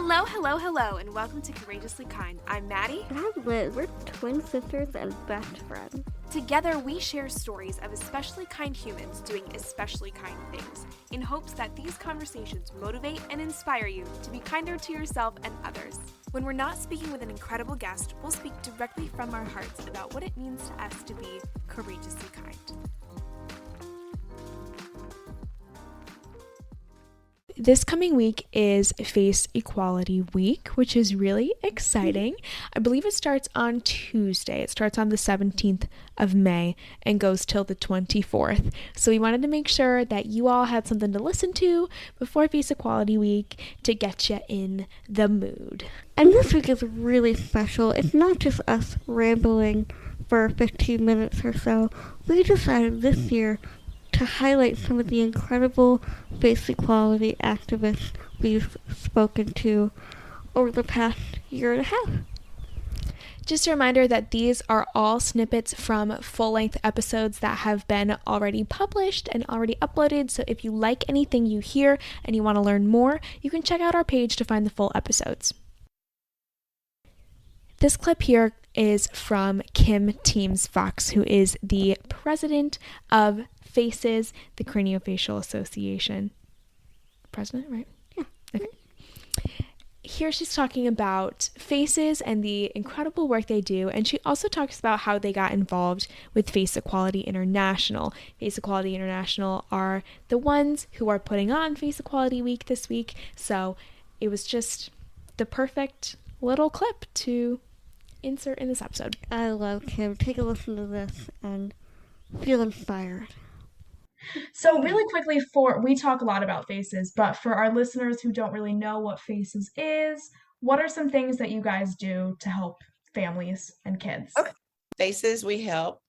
Hello, hello, hello, and welcome to Courageously Kind. I'm Maddie. And I'm Liz. We're twin sisters and best friends. Together, we share stories of especially kind humans doing especially kind things, in hopes that these conversations motivate and inspire you to be kinder to yourself and others. When we're not speaking with an incredible guest, we'll speak directly from our hearts about what it means to us to be courageously kind. This coming week is Face Equality Week, which is really exciting. I believe it starts on Tuesday. It starts on the 17th of May and goes till the 24th. So we wanted to make sure that you all had something to listen to before Face Equality Week to get you in the mood. And this week is really special. It's not just us rambling for 15 minutes or so. We decided this year to highlight some of the incredible face equality activists we've spoken to over the past year and a half. Just a reminder that these are all snippets from full-length episodes that have been already published and already uploaded, so if you like anything you hear and you want to learn more, you can check out our page to find the full episodes. This clip here is from Kim Teems Fox, who is the president of FACES, the Craniofacial Association. President, right? Yeah. Okay. Here she's talking about FACES and the incredible work they do, and she also talks about how they got involved with Face Equality International. Face Equality International are the ones who are putting on Face Equality Week this week, so it was just the perfect little clip to insert in this episode. I love Kim. Take a listen to this and feel inspired. So really quickly, we talk a lot about FACES, but for our listeners who don't really know what FACES is, what are some things that you guys do to help families and kids? Okay. FACES, we help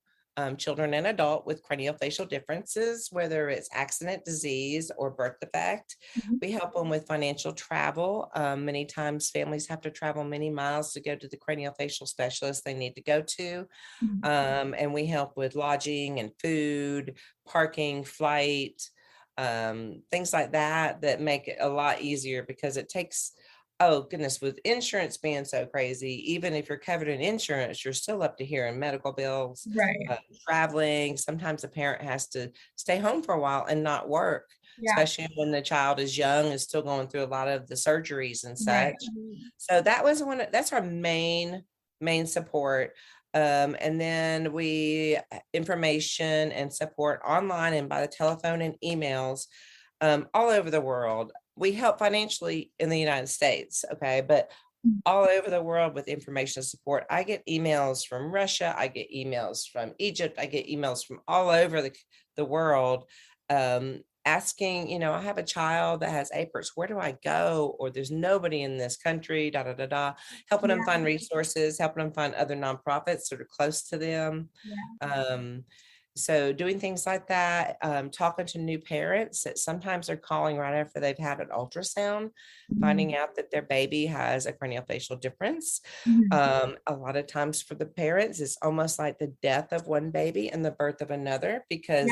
children and adult with craniofacial differences, whether it's accident, disease, or birth defect. Mm-hmm. We help them with financial travel. Many times families have to travel many miles to go to the craniofacial specialist they need to go to. Mm-hmm. And we help with lodging and food, parking, flight, things like that make it a lot easier because it takes, oh goodness, with insurance being so crazy, even if you're covered in insurance, you're still up to here in medical bills, right? Traveling. Sometimes a parent has to stay home for a while and not work, especially when the child is young, is still going through a lot of the surgeries and such. Right. So that's our main support. And then we information and support online and by the telephone and emails all over the world. We help financially in the United States, okay, but all over the world with information support. I get emails from Russia, I get emails from Egypt, I get emails from all over the world asking, I have a child that has APERS, where do I go? Or there's nobody in this country, helping them find resources, helping them find other nonprofits that are close to them. So doing things like that, talking to new parents that sometimes are calling right after they've had an ultrasound, finding out that their baby has a craniofacial difference. A lot of times for the parents, it's almost like the death of one baby and the birth of another because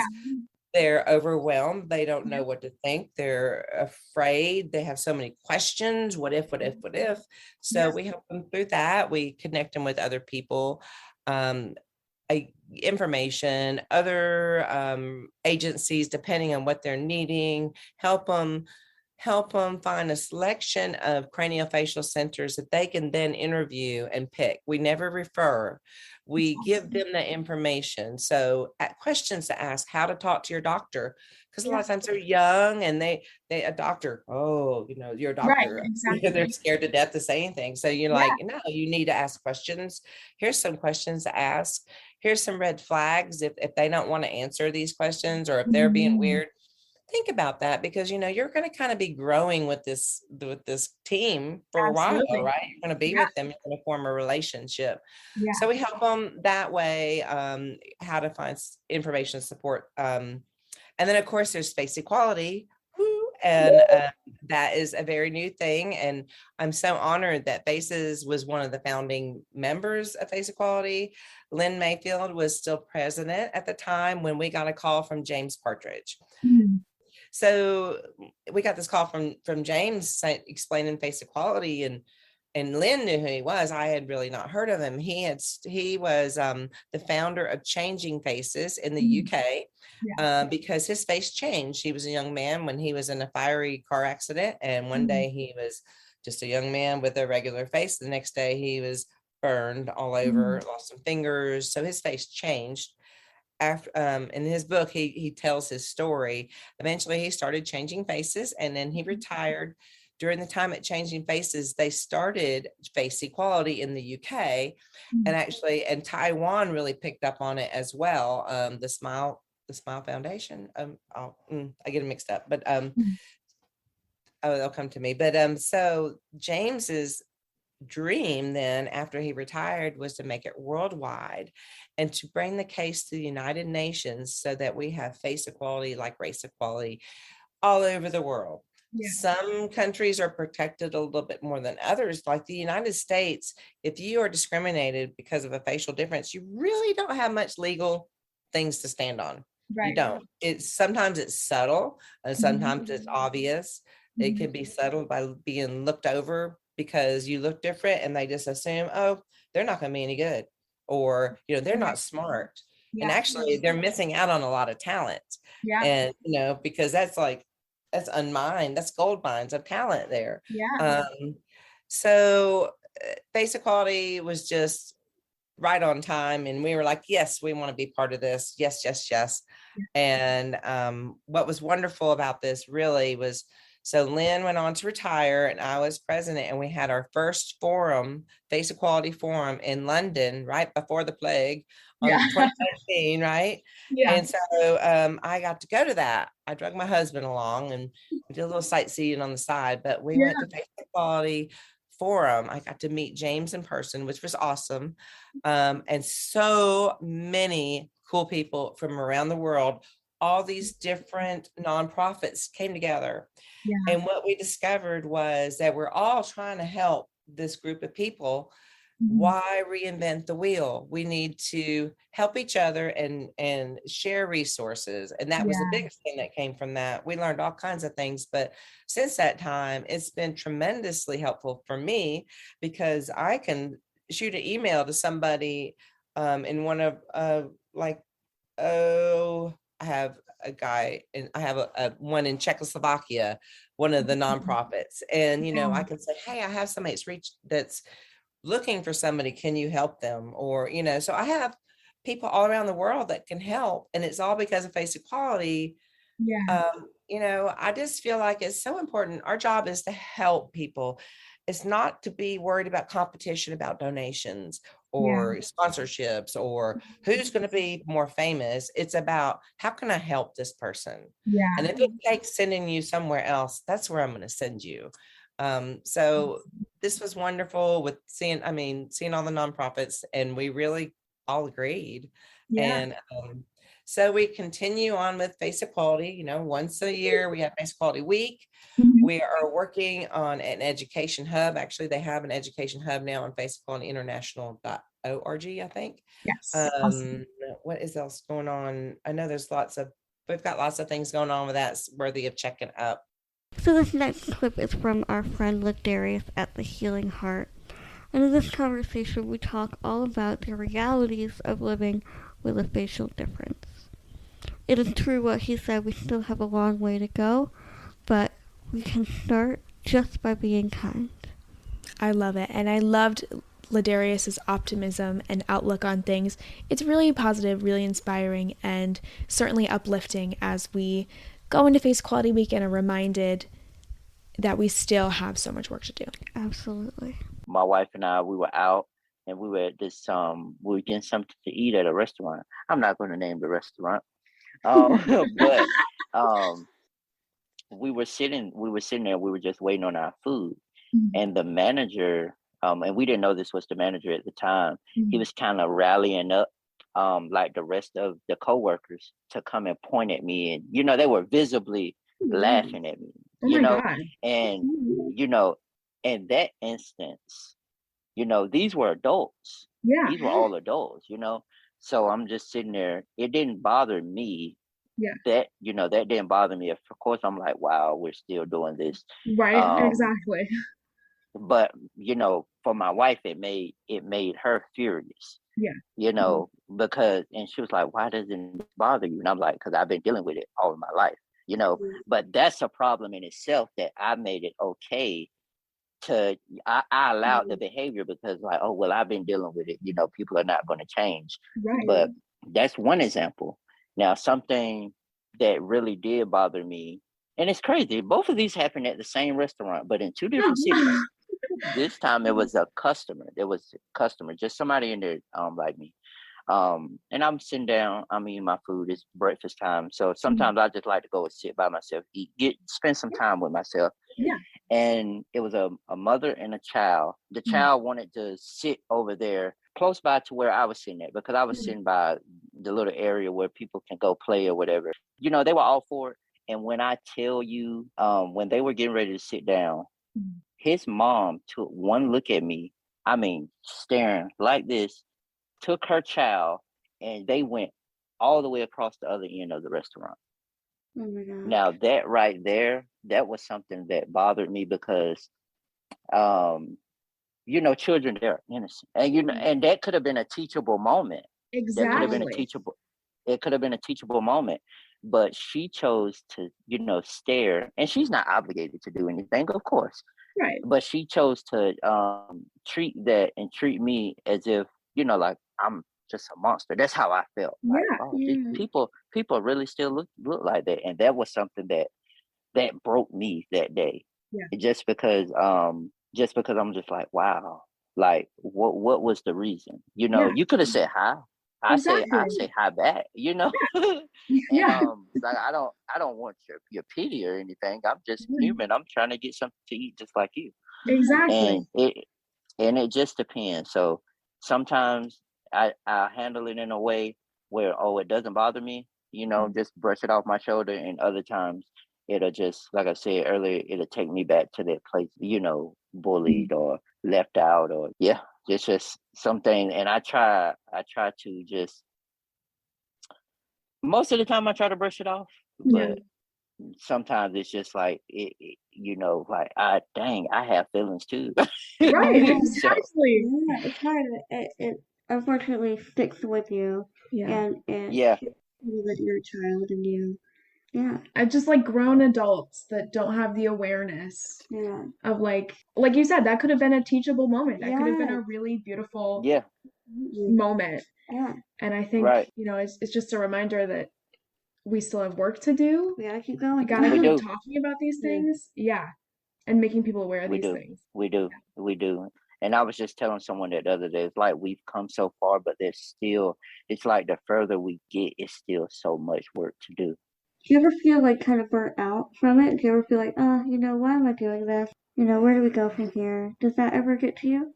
they're overwhelmed. They don't know what to think. They're afraid. They have so many questions. What if? So we help them through that. We connect them with other people. Information, other agencies, depending on what they're needing, help them find a selection of craniofacial centers that they can then interview and pick. We never refer. We give them the information. So questions to ask, how to talk to your doctor, because a lot of times they're young and a doctor, you're a doctor. Right, exactly. They're scared to death to say anything. So you're like, no, you need to ask questions. Here's some questions to ask. Here's some red flags if they don't want to answer these questions or if they're being weird. Think about that because you're going to kind of be growing with this team for a while, right? You're going to be with them, you're going to form a relationship. So we help them that way, how to find information support. And then of course there's Face Equality. And that is a very new thing. And I'm so honored that FACES was one of the founding members of Face Equality. Lynn Mayfield was still president at the time when we got a call from James Partridge. So we got this call from James explaining face equality, and Lynn knew who he was. I had really not heard of him. He was the founder of Changing Faces in the UK, because his face changed. He was a young man when he was in a fiery car accident, and one day he was just a young man with a regular face. The next day he was burned all over, lost some fingers. So his face changed. After in his book, he tells his story. Eventually he started Changing Faces, and then he retired. During the time at Changing Faces, they started face equality in the UK, and Taiwan really picked up on it as well. The Smile Foundation. I get them mixed up, but they'll come to me. But so James's dream then, after he retired, was to make it worldwide and to bring the case to the United Nations so that we have face equality, like race equality, all over the world. Some countries are protected a little bit more than others, like the United States. If you are discriminated because of a facial difference, you really don't have much legal things to stand on. You don't. Sometimes it's subtle, and sometimes it's obvious. It can be settled by being looked over because you look different, and they just assume, oh, they're not going to be any good, or they're not smart. And actually they're missing out on a lot of talent. And because that's unmined, that's gold mines of talent there. So face equality was just right on time, and we were like, yes, we want to be part of this. Yes. And what was wonderful about this really was, so Lynn went on to retire and I was president, and we had our first forum, face equality forum, in London right before the plague on 2019, right? And so I got to go to that. I drug my husband along, and we did a little sightseeing on the side, but we went to face equality forum. I got to meet James in person, which was awesome. And so many cool people from around the world. All these different nonprofits came together. And what we discovered was that we're all trying to help this group of people. Why reinvent the wheel? We need to help each other and share resources. And that was the biggest thing that came from that. We learned all kinds of things, but since that time, it's been tremendously helpful for me, because I can shoot an email to somebody in one of I have a guy, and I have a one in Czechoslovakia, one of the nonprofits. And, I can say, hey, I have somebody that's looking for somebody. Can you help them? Or, so I have people all around the world that can help. And it's all because of face equality. I just feel like it's so important. Our job is to help people. It's not to be worried about competition, about donations or sponsorships or who's going to be more famous. It's about, how can I help this person? And if it takes sending you somewhere else, that's where I'm going to send you. So this was wonderful with seeing all the nonprofits, and we really all agreed. And so we continue on with face equality. Once a year we have face equality week. We are working on an education hub. Actually, they have an education hub now on faceequalityinternational.org, I think. Awesome. What is else going on? I know we've got lots of things going on with that's worthy of checking up. So this next clip is from our friend LaDarius at The Healing Heart. And in this conversation, we talk all about the realities of living with a facial difference. It is true what he said, we still have a long way to go, but we can start just by being kind. I love it, and I loved LaDarius's optimism and outlook on things. It's really positive, really inspiring, and certainly uplifting as we go into Face Equality Week and are reminded that we still have so much work to do. Absolutely. My wife and I, we were out, and we were at this, we were getting something to eat at a restaurant. I'm not going to name the restaurant. But we were sitting there, we were just waiting on our food. And the manager, and we didn't know this was the manager at the time, he was kind of rallying up like the rest of the coworkers to come and point at me. And, they were visibly laughing at me, God. And, in that instance, these were adults. These were all adults, So I'm just sitting there. It didn't bother me that, that didn't bother me. Of course, I'm like, wow, we're still doing this. Right. Um, Exactly. but for my wife, it made her furious. Yeah. Because, and she was like, why doesn't it bother you? And I'm like, because I've been dealing with it all of my life. But that's a problem in itself, that I made it okay I allowed the behavior, because like, oh, well, I've been dealing with it. People are not going to change. Right. But that's one example. Now, something that really did bother me, and it's crazy, both of these happened at the same restaurant, but in two different cities. This time it was a customer. Just somebody in there like me. And I'm sitting down, I'm eating my food, it's breakfast time. So sometimes I just like to go and sit by myself, spend some time with myself. Yeah. And it was a mother and a child. The child wanted to sit over there close by to where I was sitting at, because I was sitting by the little area where people can go play or whatever. They were all for it. And when I tell you, when they were getting ready to sit down, his mom took one look at me, I mean, staring like this, took her child, and they went all the way across the other end of the restaurant. Oh my God. Now that right there, that was something that bothered me, because children, they're innocent. And and that could have been a teachable moment. Exactly. It could have been a teachable moment. But she chose to, stare, and she's not obligated to do anything, of course. Right. But she chose to treat me as if, like I'm just a monster. That's how I felt. Like, these people really still look like that. And that was something that broke me that day. Yeah. Just because I'm just like, wow, like what was the reason? You could have said hi. I say hi back, Yeah. And like I don't want your pity or anything. I'm just human. I'm trying to get something to eat just like you. Exactly. And it just depends. So sometimes I handle it in a way where, it doesn't bother me, just brush it off my shoulder. And other times it'll just, like I said earlier, it'll take me back to that place, bullied or left out, or it's just something. And I try to just, most of the time I try to brush it off, but sometimes it's just like like I have feelings too. Right. So, Exactly. it's hard. It unfortunately sticks with you. Yeah. And Yeah. that you're a child, and I just like grown adults that don't have the awareness of like you said, that could have been a teachable moment. That could have been a really beautiful moment. Yeah. And I think, it's just a reminder that we still have work to do. We gotta keep going. We gotta keep talking about these things. Yeah. And making people aware of these things. We do. And I was just telling someone that the other day, it's like we've come so far, but it's like the further we get, it's still so much work to do. Do you ever feel like kind of burnt out from it? Do you ever feel like, why am I doing this? Where do we go from here? Does that ever get to you?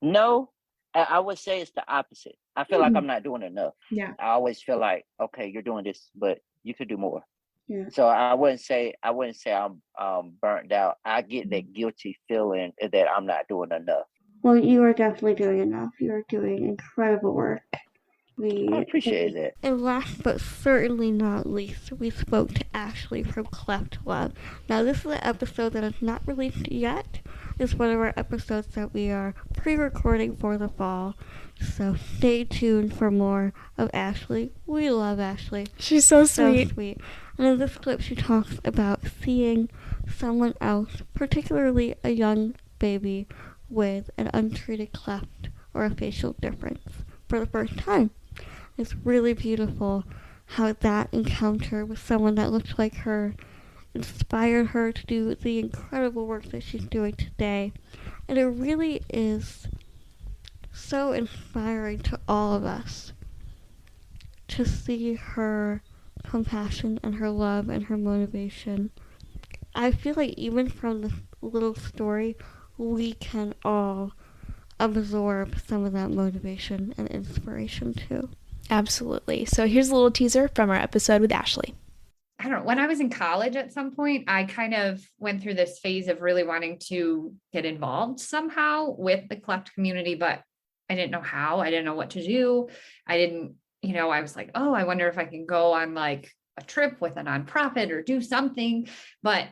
No, I would say it's the opposite. I feel like I'm not doing enough. Yeah. I always feel like, okay, you're doing this, but you could do more. Yeah. So I wouldn't say I'm burnt out. I get that guilty feeling that I'm not doing enough. Well, you are definitely doing enough. You are doing incredible work. I appreciate that. And last but certainly not least, we spoke to Ashley from Cleft Love. Now, this is an episode that is not released yet. It's one of our episodes that we are pre-recording for the fall. So stay tuned for more of Ashley. We love Ashley. She's so sweet. So sweet. And in this clip, she talks about seeing someone else, particularly a young baby, with an untreated cleft or a facial difference for the first time. It's really beautiful how that encounter with someone that looked like her inspired her to do the incredible work that she's doing today. And it really is so inspiring to all of us to see her compassion and her love and her motivation. I feel like even from this little story, we can all absorb some of that motivation and inspiration too. Absolutely. So here's a little teaser from our episode with Ashley. I don't know. When I was in college at some point, I kind of went through this phase of really wanting to get involved somehow with the cleft community, but I didn't know how. I didn't know what to do. I didn't I was like, oh, I wonder if I can go on like a trip with a nonprofit or do something, but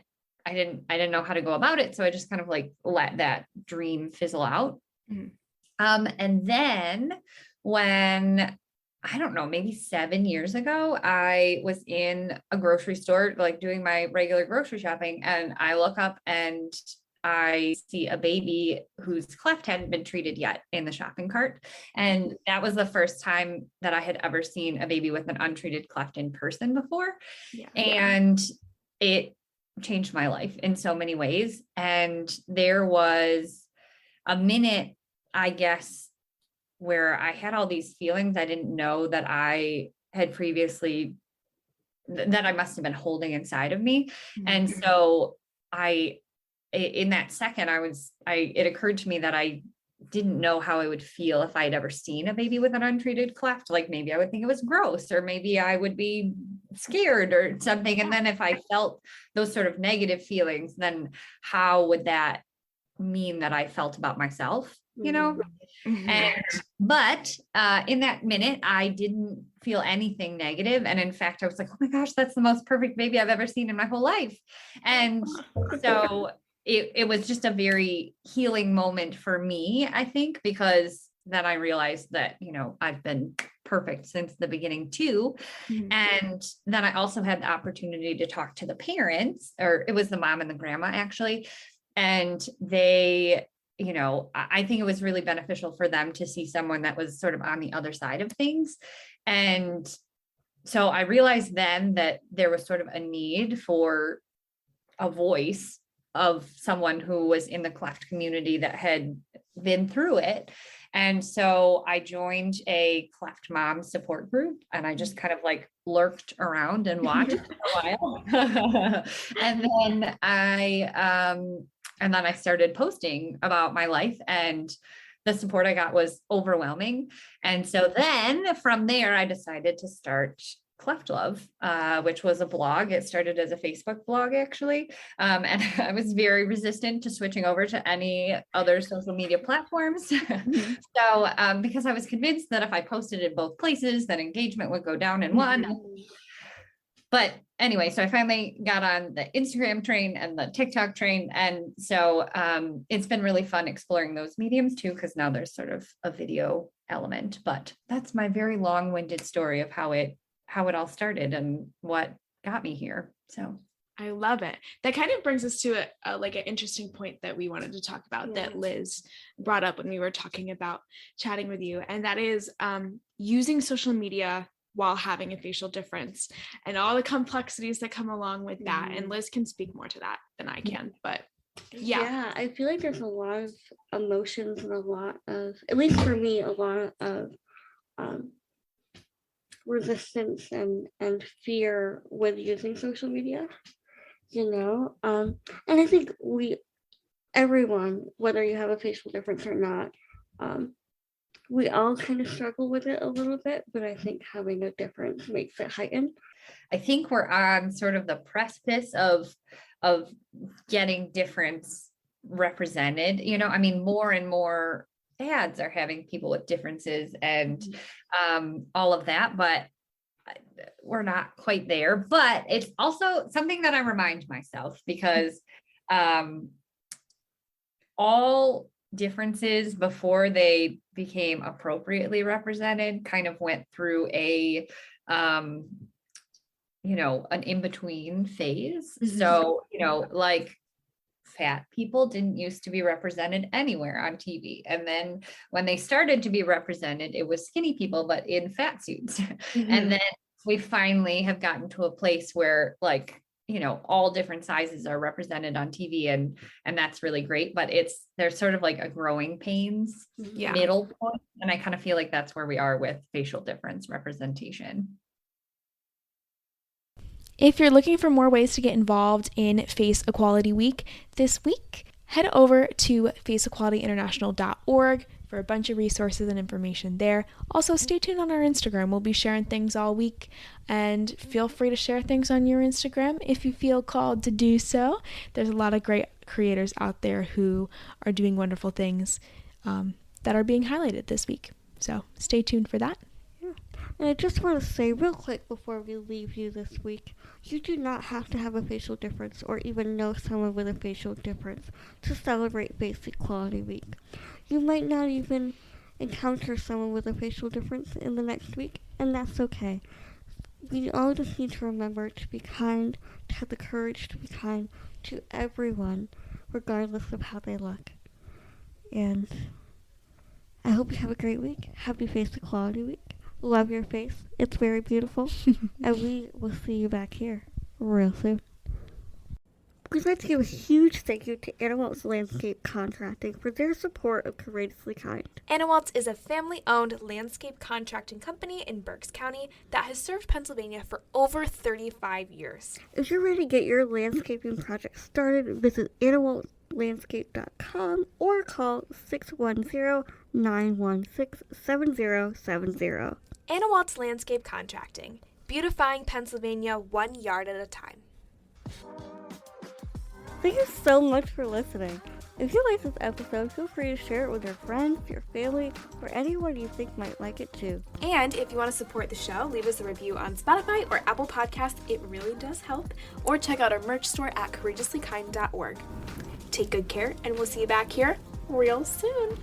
I didn't know how to go about it. So I just kind of like let that dream fizzle out. Mm-hmm. And then when, I don't know, maybe 7 years ago, I was in a grocery store, like doing my regular grocery shopping, and I look up and I see a baby whose cleft hadn't been treated yet in the shopping cart. And that was the first time that I had ever seen a baby with an untreated cleft in person before. Yeah. And it changed my life in so many ways. And there was a minute, I guess, where I had all these feelings I didn't know that I had previously, that I must have been holding inside of me. Mm-hmm. And so in that second, it occurred to me that I didn't know how I would feel if I'd ever seen a baby with an untreated cleft. Like maybe I would think it was gross, or maybe I would be scared or something. And then if I felt those sort of negative feelings, then how would that mean that I felt about myself, Mm-hmm. But in that minute, I didn't feel anything negative. And in fact, I was like, oh my gosh, that's the most perfect baby I've ever seen in my whole life. And so it was just a very healing moment for me, I think, because then I realized that, I've been perfect since the beginning too. Mm-hmm. And then I also had the opportunity to talk to the parents, or it was the mom and the grandma actually. And they, I think it was really beneficial for them to see someone that was sort of on the other side of things. And so I realized then that there was sort of a need for a voice of someone who was in the cleft community that had been through it. And so I joined a cleft mom support group, and I just kind of like lurked around and watched for a while. And then I started posting about my life, and the support I got was overwhelming. And so then from there, I decided to start Cleft Love, which was a blog. It started as a Facebook blog, actually. And I was very resistant to switching over to any other social media platforms. Mm-hmm. So because I was convinced that if I posted in both places, then engagement would go down in one. Mm-hmm. But anyway, so I finally got on the Instagram train and the TikTok train. And so it's been really fun exploring those mediums too, because now there's sort of a video element. But that's my very long-winded story of how it all started and what got me here. So I love it. That kind of brings us to like an interesting point that we wanted to talk about that Liz brought up when we were talking about chatting with you. And that is using social media while having a facial difference and all the complexities that come along with that. And Liz can speak more to that than I can, but yeah, I feel like there's a lot of emotions and a lot of, at least for me, a lot of resistance and fear with using social media, and I think everyone, whether you have a facial difference or not, we all kind of struggle with it a little bit, but I think having a difference makes it heightened. I think we're on sort of the precipice of getting difference represented. I mean, more and more ads are having people with differences and all of that, but we're not quite there. But it's also something that I remind myself, because all differences before they became appropriately represented kind of went through an in-between phase. So, like fat people didn't used to be represented anywhere on TV. And then when they started to be represented, it was skinny people, but in fat suits. And then we finally have gotten to a place where all different sizes are represented on TV, and that's really great, but there's sort of like a growing pains middle point. And I kind of feel like that's where we are with facial difference representation. If you're looking for more ways to get involved in Face Equality Week this week, head over to faceequalityinternational.org for a bunch of resources and information there. Also, stay tuned on our Instagram. We'll be sharing things all week, and feel free to share things on your Instagram if you feel called to do so. There's a lot of great creators out there who are doing wonderful things that are being highlighted this week. So stay tuned for that. And I just want to say real quick before we leave you this week, you do not have to have a facial difference or even know someone with a facial difference to celebrate Face Equality Week. You might not even encounter someone with a facial difference in the next week, and that's okay. We all just need to remember to be kind, to have the courage to be kind to everyone, regardless of how they look. And I hope you have a great week. Happy Face Equality Week. Love your face. It's very beautiful. And we will see you back here real soon. We'd like to give a huge thank you to Anna Landscape Contracting for their support of Courageously Kind. Anna is a family-owned landscape contracting company in Berks County that has served Pennsylvania for over 35 years. If you're ready to get your landscaping project started, visit AnnaWaltLandscape.com or call 610-916-7070. Anna Landscape Contracting, beautifying Pennsylvania 1 yard at a time. Thank you so much for listening. If you like this episode, feel free to share it with your friends, your family, or anyone you think might like it too. And if you want to support the show, leave us a review on Spotify or Apple Podcasts. It really does help. Or check out our merch store at courageouslykind.org. Take good care, and we'll see you back here real soon.